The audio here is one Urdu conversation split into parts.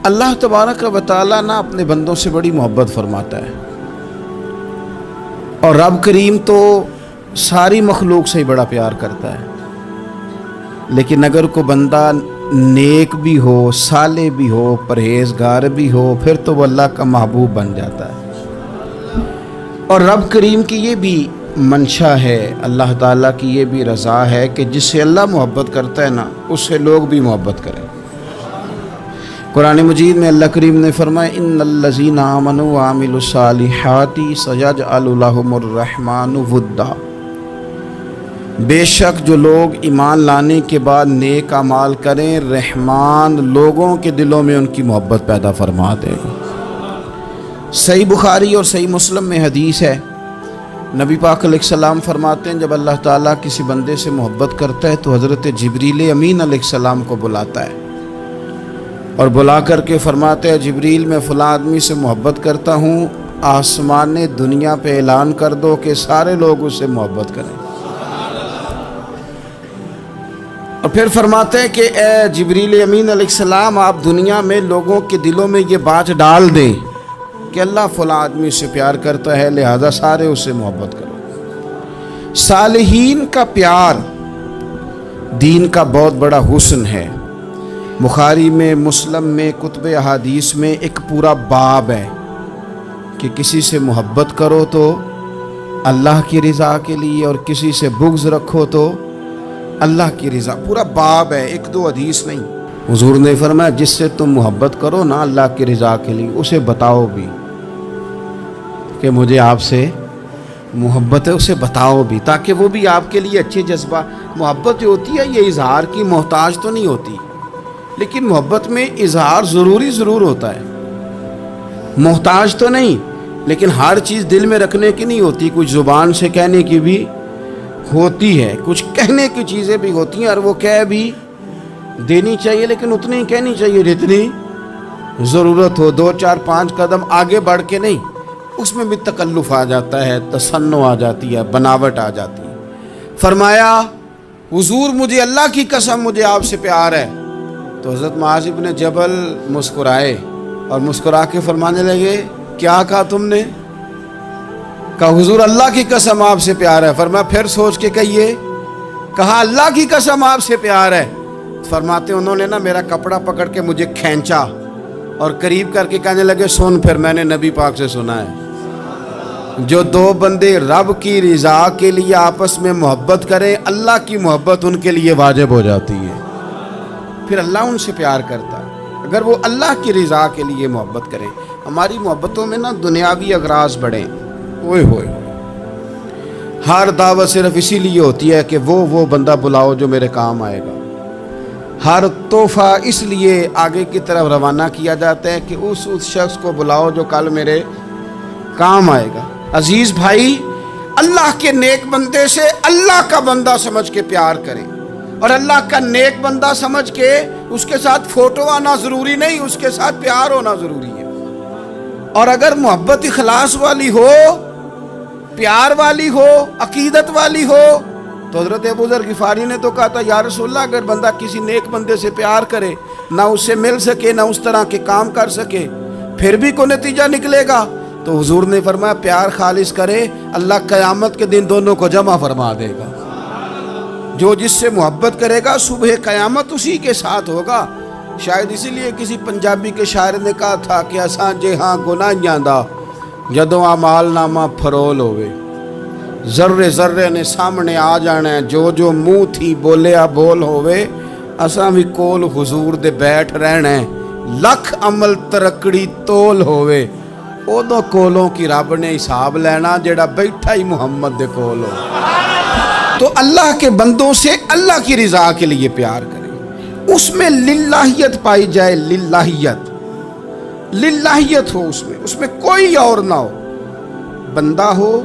اللہ تبارک و تعالیٰ نا اپنے بندوں سے بڑی محبت فرماتا ہے، اور رب کریم تو ساری مخلوق سے ہی بڑا پیار کرتا ہے، لیکن اگر کوئی بندہ نیک بھی ہو، صالح بھی ہو، پرہیزگار بھی ہو، پھر تو وہ اللہ کا محبوب بن جاتا ہے۔ اور رب کریم کی یہ بھی منشا ہے، اللہ تعالیٰ کی یہ بھی رضا ہے کہ جس سے اللہ محبت کرتا ہے نا، اس سے لوگ بھی محبت کریں۔ قرآن مجید میں اللہ کریم نے فرمایا ان الذین آمنوا وعملوا الصالحات سیجعل لهم الرحمن ودا، بے شک جو لوگ ایمان لانے کے بعد نیک اعمال کریں، رحمان لوگوں کے دلوں میں ان کی محبت پیدا فرما دے گا۔ صحیح بخاری اور صحیح مسلم میں حدیث ہے، نبی پاک علیہ السلام فرماتے ہیں جب اللہ تعالیٰ کسی بندے سے محبت کرتا ہے تو حضرت جبریل امین علیہ السلام کو بلاتا ہے، اور بلا کر کے فرماتے ہیں جبریل میں فلاں آدمی سے محبت کرتا ہوں، آسمان دنیا پہ اعلان کر دو کہ سارے لوگ اس سے محبت کریں۔ اور پھر فرماتے ہیں کہ اے جبریل امین علیہ السلام، آپ دنیا میں لوگوں کے دلوں میں یہ بات ڈال دیں کہ اللہ فلاں آدمی سے پیار کرتا ہے، لہذا سارے اس سے محبت کرو۔ صالحین کا پیار دین کا بہت بڑا حسن ہے۔ بخاری میں، مسلم میں، کتب احادیث میں ایک پورا باب ہے کہ کسی سے محبت کرو تو اللہ کی رضا کے لیے، اور کسی سے بغض رکھو تو اللہ کی رضا، پورا باب ہے، ایک دو حدیث نہیں۔ حضور نے فرمایا جس سے تم محبت کرو نا اللہ کی رضا کے لیے، اسے بتاؤ بھی کہ مجھے آپ سے محبت ہے، اسے بتاؤ بھی تاکہ وہ بھی آپ کے لیے اچھے جذبہ۔ محبت جو ہوتی ہے یہ اظہار کی محتاج تو نہیں ہوتی، لیکن محبت میں اظہار ضرور ہوتا ہے، محتاج تو نہیں، لیکن ہر چیز دل میں رکھنے کی نہیں ہوتی، کچھ زبان سے کہنے کی بھی ہوتی ہے، کچھ کہنے کی چیزیں بھی ہوتی ہیں، اور وہ کہہ بھی دینی چاہیے، لیکن اتنی ہی کہنی چاہیے جتنی ضرورت ہو، 2 4 5 قدم آگے بڑھ کے نہیں۔ اس میں بھی تکلف آ جاتا ہے، تصنع آ جاتی ہے، بناوٹ آ جاتی ہے۔ فرمایا حضور مجھے اللہ کی قسم مجھے آپ سے پیار ہے، تو حضرت معاذ بن جبل مسکرائے اور مسکرا کے فرمانے لگے کیا کہا تم نے؟ کہا حضور اللہ کی قسم آپ سے پیار ہے۔ فرمایا پھر سوچ کے کہیے۔ کہا اللہ کی قسم آپ سے پیار ہے۔ فرماتے انہوں نے نا میرا کپڑا پکڑ کے مجھے کھینچا اور قریب کر کے کہنے لگے سن، پھر میں نے نبی پاک سے سنا ہے جو دو بندے رب کی رضا کے لیے آپس میں محبت کریں، اللہ کی محبت ان کے لیے واجب ہو جاتی ہے، پھر اللہ ان سے پیار کرتا ہے اگر وہ اللہ کی رضا کے لیے محبت کریں۔ ہماری محبتوں میں نا دنیاوی اغراض بڑھیں، اوئے ہوئے، ہر دعوت صرف اسی لیے ہوتی ہے کہ وہ بندہ بلاؤ جو میرے کام آئے گا، ہر تحفہ اس لیے آگے کی طرف روانہ کیا جاتا ہے کہ اس شخص کو بلاؤ جو کل میرے کام آئے گا۔ عزیز بھائی، اللہ کے نیک بندے سے اللہ کا بندہ سمجھ کے پیار کریں، اور اللہ کا نیک بندہ سمجھ کے اس کے ساتھ فوٹو آنا ضروری نہیں، اس کے ساتھ پیار ہونا ضروری ہے۔ اور اگر محبت اخلاص والی ہو، پیار والی ہو، عقیدت والی ہو، تو حضرت ابو ذر غفاری نے تو کہا تھا یا رسول اللہ اگر بندہ کسی نیک بندے سے پیار کرے، نہ اس سے مل سکے، نہ اس طرح کے کام کر سکے، پھر بھی کوئی نتیجہ نکلے گا، تو حضور نے فرمایا پیار خالص کرے، اللہ قیامت کے دن دونوں کو جمع فرما دے گا۔ جو جس سے محبت کرے گا صبح قیامت اسی کے ساتھ ہوگا۔ شاید اسی لیے کسی پنجابی کے شاعر نے کہا تھا کہ اساں جے ہاں گناہیاں دا جدوں اعمال نامہ فرول ہوئے، ذرے ذرے نے سامنے آ جانا ہے، جو منہ تھی بولیا بول ہوئے، اساں بھی کول حضور دے بیٹھ رہنا ہے، لکھ عمل ترکڑی تول ہوئے، ادو کولوں کی رب نے حساب لینا جڑا بیٹھا ہی محمد دے کول ہو۔ تو اللہ کے بندوں سے اللہ کی رضا کے لیے پیار کریں، اس میں للہیت پائی جائے، للہیت ہو، اس میں کوئی اور نہ ہو، بندہ ہو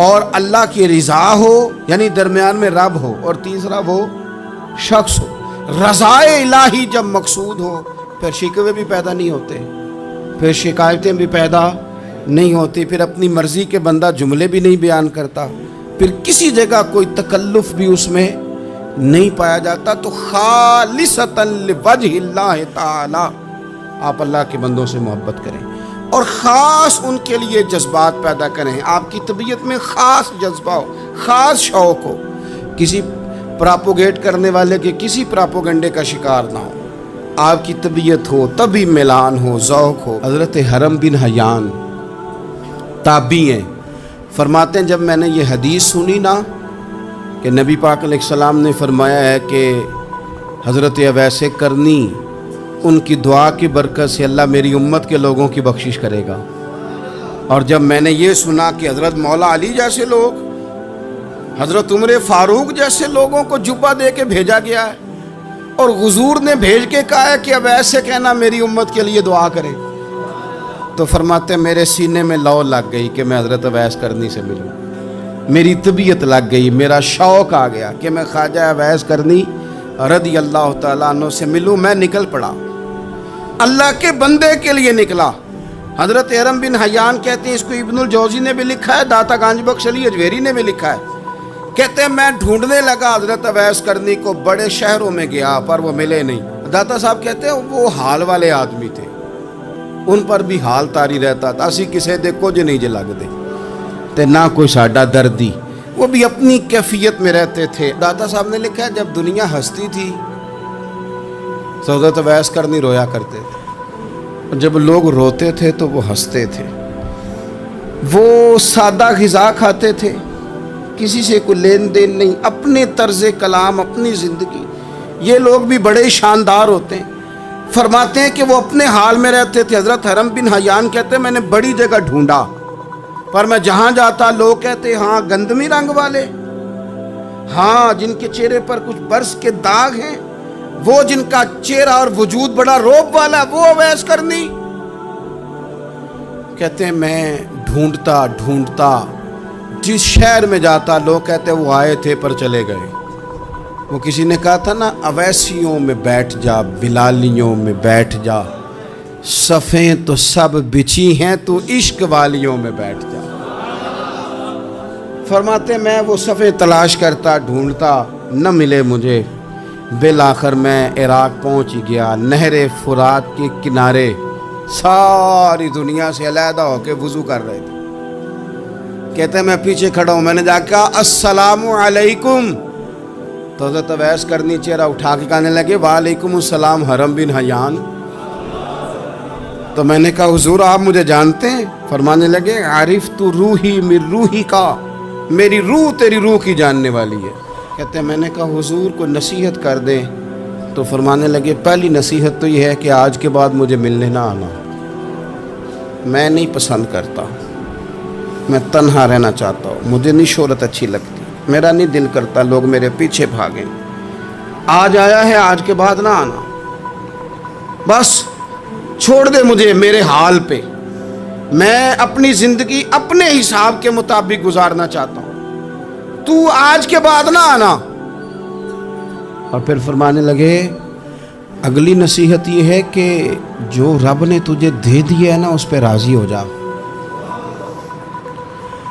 اور اللہ کی رضا ہو، یعنی درمیان میں رب ہو، اور تیسرا وہ شخص ہو۔ رضا الہی جب مقصود ہو پھر شکوے بھی پیدا نہیں ہوتے، پھر شکایتیں بھی پیدا نہیں ہوتی، پھر اپنی مرضی کے بندہ جملے بھی نہیں بیان کرتا، پھر کسی جگہ کوئی تکلف بھی اس میں نہیں پایا جاتا۔ تو خالصتاً لوجہ اللہ تعالی آپ اللہ کے بندوں سے محبت کریں اور خاص ان کے لیے جذبات پیدا کریں. آپ کی طبیعت میں خاص جذبہ ہو, خاص شوق ہو, کسی پراپوگیٹ کرنے والے کے کسی پراپوگنڈے کا شکار نہ ہو. آپ کی طبیعت ہو, طبی میلان ہو, ذوق ہو. حضرت حرم بن حیان تابعی ہیں, فرماتے ہیں جب میں نے یہ حدیث سنی نا کہ نبی پاک علیہ السلام نے فرمایا ہے کہ حضرت اویس کرنی ان کی دعا کی برکت سے اللہ میری امت کے لوگوں کی بخشش کرے گا. اور جب میں نے یہ سنا کہ حضرت مولا علی جیسے لوگ, حضرت عمر فاروق جیسے لوگوں کو جبہ دے کے بھیجا گیا ہے اور حضور نے بھیج کے کہا ہے کہ اب ایسے کہنا میری امت کے لیے دعا کرے, تو فرماتے ہیں میرے سینے میں لو لگ گئی کہ میں حضرت اویس کرنی سے ملوں. میری طبیعت لگ گئی, میرا شوق آ گیا کہ میں خواجہ اویس کرنی رضی اللہ تعالیٰ عنہ سے ملوں. میں نکل پڑا, اللہ کے بندے کے لیے نکلا. حضرت حرم بن حیان کہتے ہیں, اس کو ابن الجوزی نے بھی لکھا ہے, داتا گنج بخش علی اجویری نے بھی لکھا ہے. کہتے ہیں میں ڈھونڈنے لگا حضرت اویس کرنی کو, بڑے شہروں میں گیا پر وہ ملے نہیں. داتا صاحب کہتے ہیں وہ حال والے آدمی تھے, ان پر بھی حال تاری رہتا تھا. اسی کسے دے کچھ نہیں جے لگ دے تے نہ کوئی ساڈا دردی, وہ بھی اپنی کیفیت میں رہتے تھے. داتا صاحب نے لکھا ہے جب دنیا ہستی تھی تو حضرت اویس کرنی رویا کرتے تھے, اور جب لوگ روتے تھے تو وہ ہنستے تھے. وہ سادہ غذا کھاتے تھے, کسی سے کوئی لین دین نہیں, اپنے طرز کلام, اپنی زندگی. یہ لوگ بھی بڑے شاندار ہوتے ہیں. فرماتے ہیں کہ وہ اپنے حال میں رہتے تھے. حضرت حرم بن حیان کہتے ہیں میں نے بڑی جگہ ڈھونڈا, پر میں جہاں جاتا لوگ کہتے ہاں گندمی رنگ والے, ہاں جن کے چہرے پر کچھ برس کے داغ ہیں, وہ جن کا چہرہ اور وجود بڑا روب والا, وہ اویس کرنی. کہتے ہیں میں ڈھونڈتا ڈھونڈتا جس شہر میں جاتا لوگ کہتے وہ آئے تھے پر چلے گئے. وہ کسی نے کہا تھا نا, اویسیوں میں بیٹھ جا, بلالیوں میں بیٹھ جا, صفیں تو سب بچھی ہیں, تو عشق والیوں میں بیٹھ جا. فرماتے میں وہ صفیں تلاش کرتا ڈھونڈتا, نہ ملے مجھے. بالآخر میں عراق پہنچ ہی گیا. نہر فرات کے کنارے ساری دنیا سے علیحدہ ہو کے وضو کر رہے تھے. کہتے ہیں میں پیچھے کھڑا ہوں, میں نے جا کے کہا السلام علیکم, تو حضرت اویس کرنی چہرہ اٹھا کے کہنے لگے وعلیکم السلام حرم بن حیان. تو میں نے کہا حضور آپ مجھے جانتے ہیں؟ فرمانے لگے عرفت روحی من روحی کا, میری روح تیری روح کی جاننے والی ہے. کہتے ہیں میں نے کہا حضور کو نصیحت کر دیں. تو فرمانے لگے پہلی نصیحت تو یہ ہے کہ آج کے بعد مجھے ملنے نہ آنا, میں نہیں پسند کرتا, میں تنہا رہنا چاہتا ہوں, مجھے نہیں شہرت اچھی لگتی, میرا نہیں دل کرتا لوگ میرے پیچھے بھاگیں. آج آیا ہے, آج کے بعد نہ آنا, بس چھوڑ دے مجھے میرے حال پہ, میں اپنی زندگی اپنے حساب کے مطابق گزارنا چاہتا ہوں, تو آج کے بعد نہ آنا. اور پھر فرمانے لگے اگلی نصیحت یہ ہے کہ جو رب نے تجھے دے دیا ہے نا اس پہ راضی ہو جا,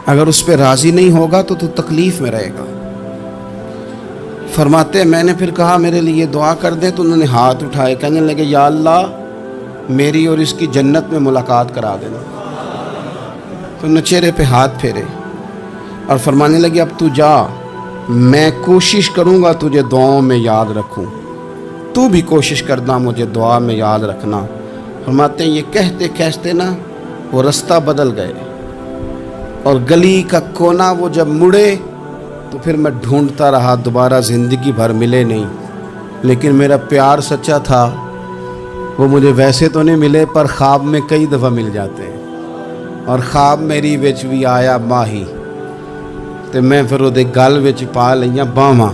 اگر اس پہ راضی نہیں ہوگا تو تکلیف میں رہے گا. فرماتے ہیں میں نے پھر کہا میرے لیے دعا کر دے, تو انہوں نے ہاتھ اٹھائے, کہنے لگے یا اللہ میری اور اس کی جنت میں ملاقات کرا دینا. تو انہوں نے چہرے پہ ہاتھ پھیرے اور فرمانے لگے اب تو جا, میں کوشش کروں گا تجھے دعاؤں میں یاد رکھوں, تو بھی کوشش کرنا مجھے دعا میں یاد رکھنا. فرماتے ہیں یہ کہتے کہتے نا وہ رستہ بدل گئے, اور گلی کا کونا وہ جب مڑے تو پھر میں ڈھونڈتا رہا, دوبارہ زندگی بھر ملے نہیں. لیکن میرا پیار سچا تھا, وہ مجھے ویسے تو نہیں ملے پر خواب میں کئی دفعہ مل جاتے ہیں. اور خواب میری وچ بھی آیا ماہی, تے میں پھر وہ گل وچ پا لئیاں باواں,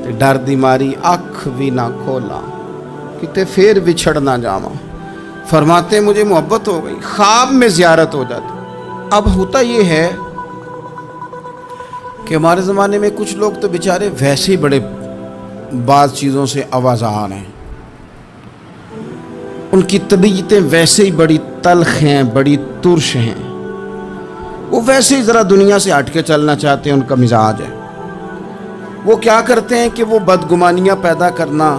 تے ڈر دی ماری اکھ بھی نہ کھولا, کتے پھر بچھڑ نہ جاواں. فرماتے مجھے محبت ہو گئی, خواب میں زیارت ہو جاتی. اب ہوتا یہ ہے کہ ہمارے زمانے میں کچھ لوگ تو بیچارے ویسے ہی بڑے بعض چیزوں سے آوازان ہیں, ان کی طبیعتیں ویسے ہی بڑی تلخ ہیں, بڑی ترش ہیں, وہ ویسے ہی ذرا دنیا سے ہٹ کے چلنا چاہتے ہیں, ان کا مزاج ہے. وہ کیا کرتے ہیں کہ وہ بدگمانیاں پیدا کرنا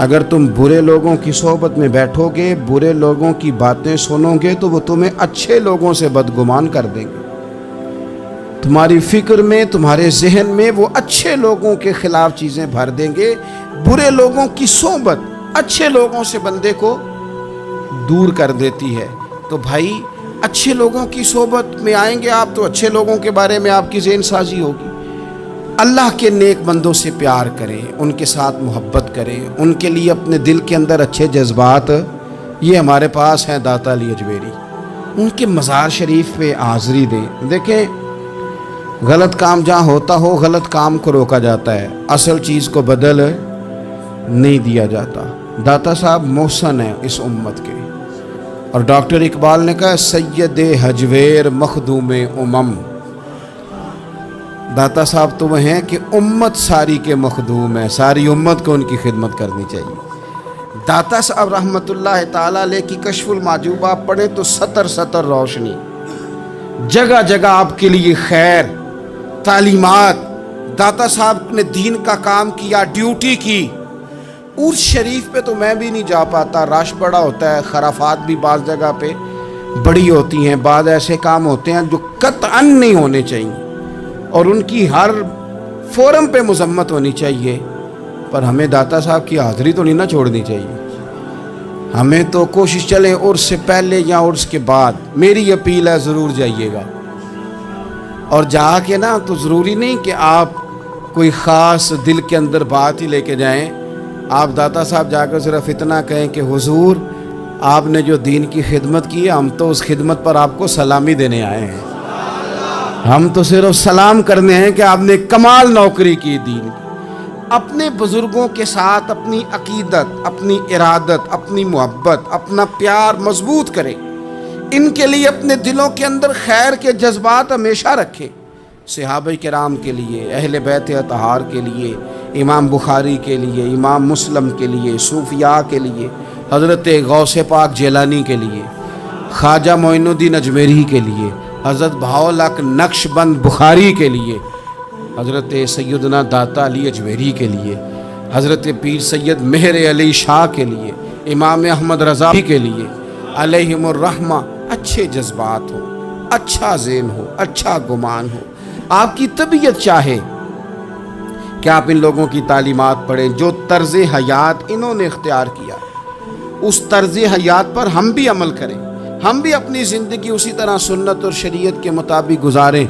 اگر تم برے لوگوں کی صحبت میں بیٹھو گے، برے لوگوں کی باتیں سنو گے تو وہ تمہیں اچھے لوگوں سے بدگمان کر دیں گے۔ تمہاری فکر میں، تمہارے ذہن میں وہ اچھے لوگوں کے خلاف چیزیں بھر دیں گے۔ برے لوگوں کی صحبت اچھے لوگوں سے بندے کو دور کر دیتی ہے۔ تو بھائی اچھے لوگوں کی صحبت میں آئیں گے آپ تو اچھے لوگوں کے بارے میں آپ کی ذہن سازی ہوگی۔ اللہ کے نیک بندوں سے پیار کریں، ان کے ساتھ محبت کریں، ان کے لیے اپنے دل کے اندر اچھے جذبات، یہ ہمارے پاس ہیں داتا علی اجمیری، ان کے مزار شریف پہ حاضری دیں۔ دیکھیں غلط کام جہاں ہوتا ہو، غلط کام کو روکا جاتا ہے، اصل چیز کو بدل نہیں دیا جاتا۔ داتا صاحب محسن ہیں اس امت کے، اور ڈاکٹر اقبال نے کہا سید حجویر مخدوم امم۔ داتا صاحب تو وہ ہیں کہ امت ساری کے مخدوم ہیں، ساری امت کو ان کی خدمت کرنی چاہیے۔ داتا صاحب رحمۃ اللہ تعالیٰ علیہ کی کشف المعجوب آپ پڑھیں تو سطر سطر روشنی، جگہ جگہ آپ کے لیے خیر، تعلیمات۔ داتا صاحب نے دین کا کام کیا، ڈیوٹی کی۔ عرس شریف پہ تو میں بھی نہیں جا پاتا، رش بڑا ہوتا ہے، خرافات بھی بعض جگہ پہ بڑی ہوتی ہیں، بعض ایسے کام ہوتے ہیں جو قطعاً نہیں ہونے چاہیے اور ان کی ہر فورم پہ مذمت ہونی چاہیے، پر ہمیں داتا صاحب کی حاضری تو نہیں نہ چھوڑنی چاہیے۔ ہمیں تو کوشش چلیں عرس سے پہلے یا عرس کے بعد، میری اپیل ہے ضرور جائیے گا، اور جا کے نا تو ضروری نہیں کہ آپ کوئی خاص دل کے اندر بات ہی لے کے جائیں۔ آپ داتا صاحب جا کر صرف اتنا کہیں کہ حضور آپ نے جو دین کی خدمت کی ہے، ہم تو اس خدمت پر آپ کو سلامی دینے آئے ہیں، ہم تو صرف سلام کرنے ہیں کہ آپ نے کمال نوکری کی دین کی۔ اپنے بزرگوں کے ساتھ اپنی عقیدت، اپنی ارادت، اپنی محبت، اپنا پیار مضبوط کریں، ان کے لیے اپنے دلوں کے اندر خیر کے جذبات ہمیشہ رکھیں۔ صحابہ کرام کے لیے، اہل بیت اطہار کے لیے، امام بخاری کے لیے، امام مسلم کے لیے، صوفیاء کے لیے، حضرت غوث پاک جیلانی کے لیے، خواجہ معین الدین اجمیری کے لیے، حضرت بہاؤالحق نقش بند بخاری کے لیے، حضرت سیدنا داتا علی اجمیری کے لیے، حضرت پیر سید مہر علی شاہ کے لیے، امام احمد رضا کے لیے علیہم الرحمہ اچھے جذبات ہو، اچھا ذہن ہو، اچھا گمان ہو۔ آپ کی طبیعت چاہے کہ آپ ان لوگوں کی تعلیمات پڑھیں، جو طرز حیات انہوں نے اختیار کیا، اس طرز حیات پر ہم بھی عمل کریں، ہم بھی اپنی زندگی اسی طرح سنت اور شریعت کے مطابق گزاریں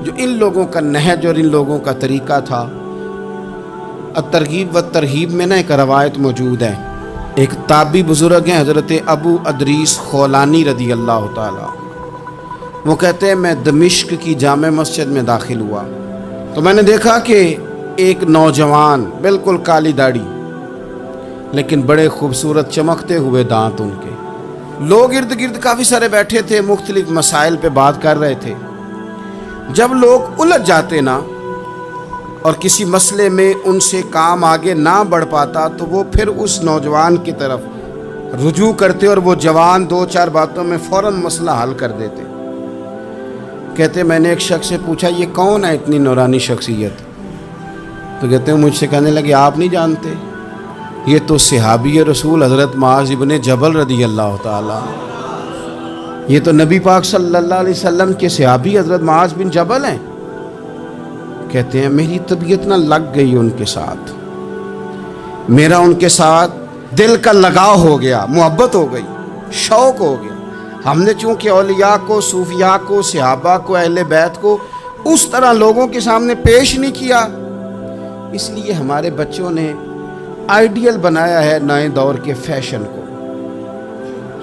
جو ان لوگوں کا نہج اور ان لوگوں کا طریقہ تھا۔ الترغیب و ترہیب میں نا ایک روایت موجود ہے، ایک تابعی بزرگ ہیں حضرت ابو ادریس خولانی رضی اللہ تعالیٰ، وہ کہتے ہیں میں دمشق کی جامع مسجد میں داخل ہوا تو میں نے دیکھا کہ ایک نوجوان، بالکل کالی داڑھی لیکن بڑے خوبصورت چمکتے ہوئے دانت ان کے، لوگ ارد گرد کافی سارے بیٹھے تھے، مختلف مسائل پہ بات کر رہے تھے۔ جب لوگ الجھ جاتے نا اور کسی مسئلے میں ان سے کام آگے نہ بڑھ پاتا تو وہ پھر اس نوجوان کی طرف رجوع کرتے اور وہ جوان دو چار باتوں میں فوراً مسئلہ حل کر دیتے۔ کہتے میں نے ایک شخص سے پوچھا یہ کون ہے اتنی نورانی شخصیت؟ تو کہتے ہیں مجھ سے کہنے لگے آپ نہیں جانتے، یہ تو صحابی رسول حضرت معاذ ابن جبل رضی اللہ تعالیٰ، یہ تو نبی پاک صلی اللہ علیہ وسلم کے صحابی حضرت معاذ بن جبل ہیں۔ کہتے ہیں میری طبیعت نہ لگ گئی ان کے ساتھ، میرا ان کے ساتھ دل کا لگاؤ ہو گیا، محبت ہو گئی، شوق ہو گیا۔ ہم نے چونکہ اولیاء کو، صوفیاء کو، صحابہ کو، اہل بیت کو اس طرح لوگوں کے سامنے پیش نہیں کیا، اس لیے ہمارے بچوں نے آئیڈیل بنایا ہے نئے دور کے فیشن کو۔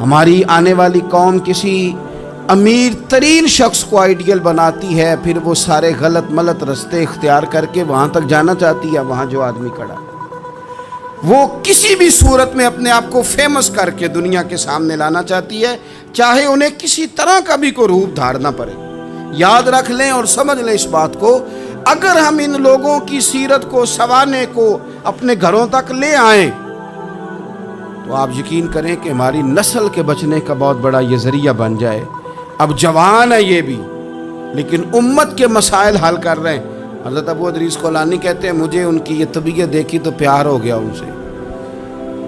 ہماری آنے والی قوم کسی امیر ترین شخص کو آئیڈیل بناتی ہے، پھر وہ سارے غلط ملت رستے اختیار کر کے وہاں تک جانا چاہتی ہے، وہاں جو آدمی کھڑا وہ کسی بھی صورت میں اپنے آپ کو فیمس کر کے دنیا کے سامنے لانا چاہتی ہے، چاہے انہیں کسی طرح کا بھی کوئی روپ دھارنا پڑے۔ یاد رکھ لیں اور سمجھ لیں اس بات کو، اگر ہم ان لوگوں کی سیرت کو، سوانے کو اپنے گھروں تک لے آئیں تو آپ یقین کریں کہ ہماری نسل کے بچنے کا بہت بڑا یہ ذریعہ بن جائے۔ اب جوان ہے یہ بھی، لیکن امت کے مسائل حل کر رہے ہیں۔ حضرت ابو ادریس خولانی کہتے ہیں مجھے ان کی یہ طبیعت دیکھی تو پیار ہو گیا ان سے،